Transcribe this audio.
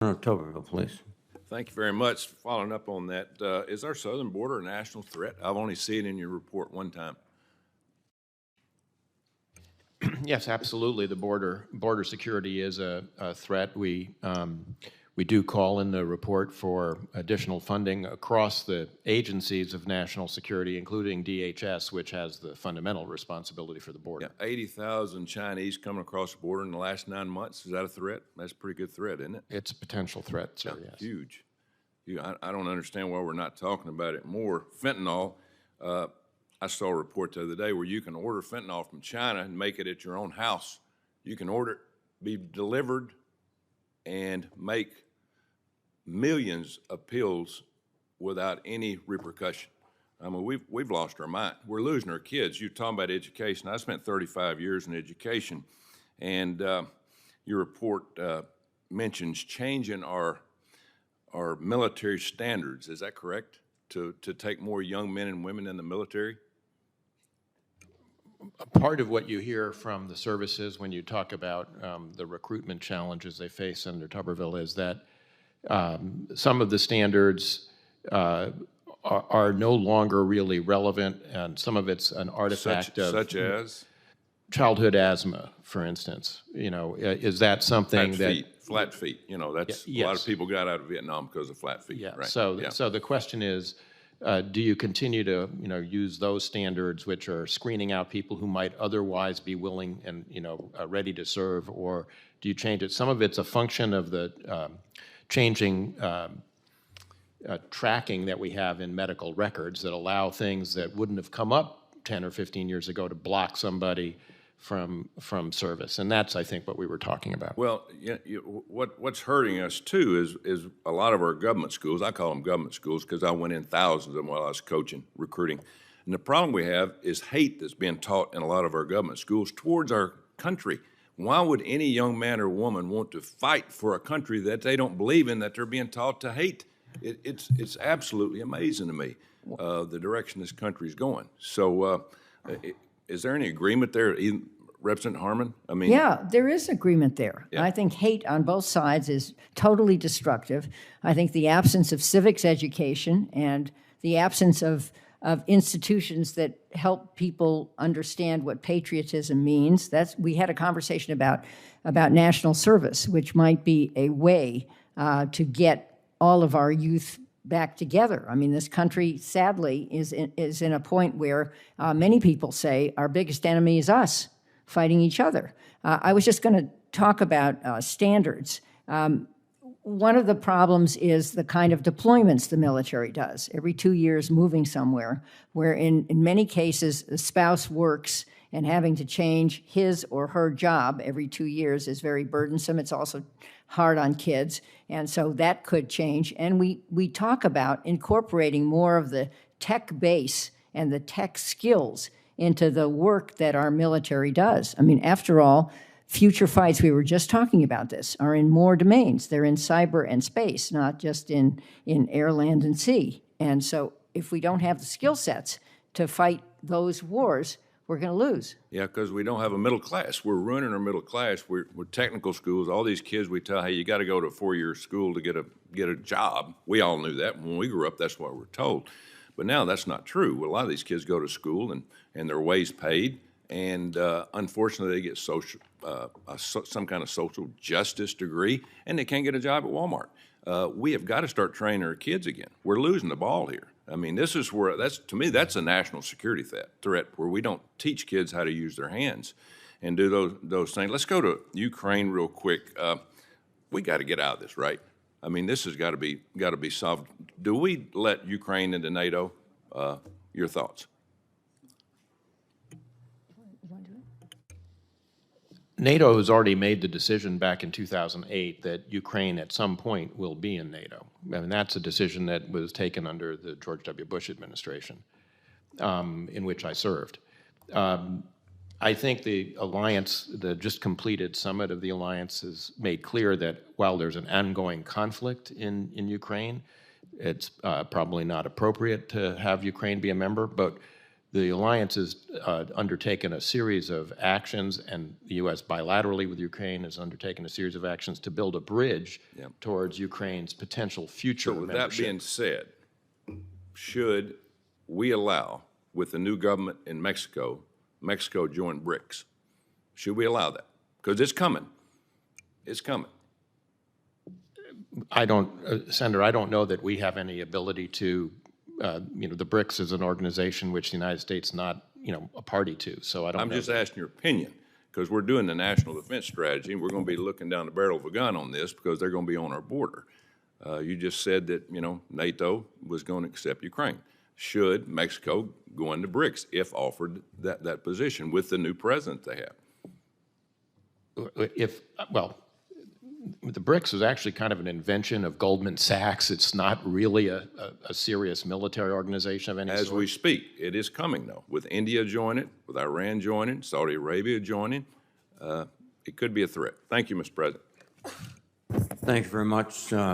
Tuberville, please. Thank you very much. Following up on that, is our southern border a national threat? I've only seen it in your report one time. Yes, absolutely. The border security is a threat. We do call in the report for additional funding across the agencies of national security, including DHS, which has the fundamental responsibility for the border. Yeah, 80,000 Chinese coming across the border in the last 9 months. Is that a threat? That's a pretty good threat, isn't it? It's a potential threat, sir, Yeah, yes. huge. I don't understand why we're not talking about it more. Fentanyl, I saw a report the other day where you can order fentanyl from China and make it at your own house. You can order it, be delivered, and make millions of pills without any repercussion. I mean, we've lost our mind. We're losing our kids. You're talking about education. I spent 35 years in education, and your report mentions changing our military standards. Is that correct? To take more young men and women in the military? Part of what you hear from the services when you talk about the recruitment challenges they face under Tuberville is that some of the standards are no longer really relevant, and some of it's an artifact of such as childhood asthma, for instance. You know, is that something flat feet? You know, that's yes. A lot of people got out of Vietnam because of flat feet. Yeah. Right? So the question is, do you continue to use those standards, which are screening out people who might otherwise be willing and ready to serve, or do you change it? Some of it's a function of the changing tracking that we have in medical records that allow things that wouldn't have come up 10 or 15 years ago to block somebody from service, and that's, I think, what we were talking about. Well, what's hurting us too is a lot of our government schools. I call them government schools because I went in thousands of them while I was coaching, recruiting. And the problem we have is hate that's being taught in a lot of our government schools towards our country. Why would any young man or woman want to fight for a country that they don't believe in, that they're being taught to hate? It's absolutely amazing to me, the direction this country is going. So is there any agreement there, Representative Harmon? I mean, yeah, there is agreement there. Yeah. I think hate on both sides is totally destructive. I think the absence of civics education and the absence of institutions that help people understand what patriotism means. We had a conversation about national service, which might be a way to get all of our youth back together. I mean, this country, sadly, is in a point where many people say our biggest enemy is us fighting each other. I was just going to talk about standards. One of the problems is the kind of deployments the military does, every 2 years moving somewhere, where in many cases the spouse works and having to change his or her job every 2 years is very burdensome. It's also hard on kids, and so that could change. And we talk about incorporating more of the tech base and the tech skills into the work that our military does. I mean, after all, future fights, we were just talking about this, are in more domains. They're in cyber and space, not just in air, land, and sea. And so if we don't have the skill sets to fight those wars, we're going to lose. Yeah, because we don't have a middle class. We're ruining our middle class. We're technical schools. All these kids we tell, hey, you got to go to a 4-year school to get a job. We all knew that when we grew up. That's what we're told. But now that's not true. A lot of these kids go to school and their way's paid, and unfortunately they get some kind of social justice degree, and they can't get a job at Walmart. We have got to start training our kids again. We're losing the ball here. I mean, this is where to me that's a national security threat where we don't teach kids how to use their hands and do those things. Let's go to Ukraine real quick. We got to get out of this, right? I mean, this has got to be solved. Do we let Ukraine into NATO? Your thoughts? NATO has already made the decision back in 2008 that Ukraine at some point will be in NATO. I mean, that's a decision that was taken under the George W. Bush administration, in which I served. I think the alliance, the just completed summit of the alliance, has made clear that while there's an ongoing conflict in Ukraine, it's probably not appropriate to have Ukraine be a member, but The alliance has undertaken a series of actions, and the U.S. bilaterally with Ukraine has undertaken a series of actions to build a bridge towards Ukraine's potential future So with membership. that being said, should we allow, with the new government in Mexico, Mexico join BRICS? Should we allow that? Because it's coming. It's coming. I don't, Senator, I don't know that we have any ability to, the BRICS is an organization which the United States is not, a party to, so I don't know. I'm just asking your opinion, because we're doing the national defense strategy, and we're going to be looking down the barrel of a gun on this because they're going to be on our border. You just said that, NATO was going to accept Ukraine. Should Mexico go into BRICS if offered that position with the new president they have? The BRICS is actually kind of an invention of Goldman Sachs. It's not really a serious military organization of any sort. As we speak, it is coming, though, with India joining, with Iran joining, Saudi Arabia joining. It could be a threat. Thank you, Mr. President. Thank you very much.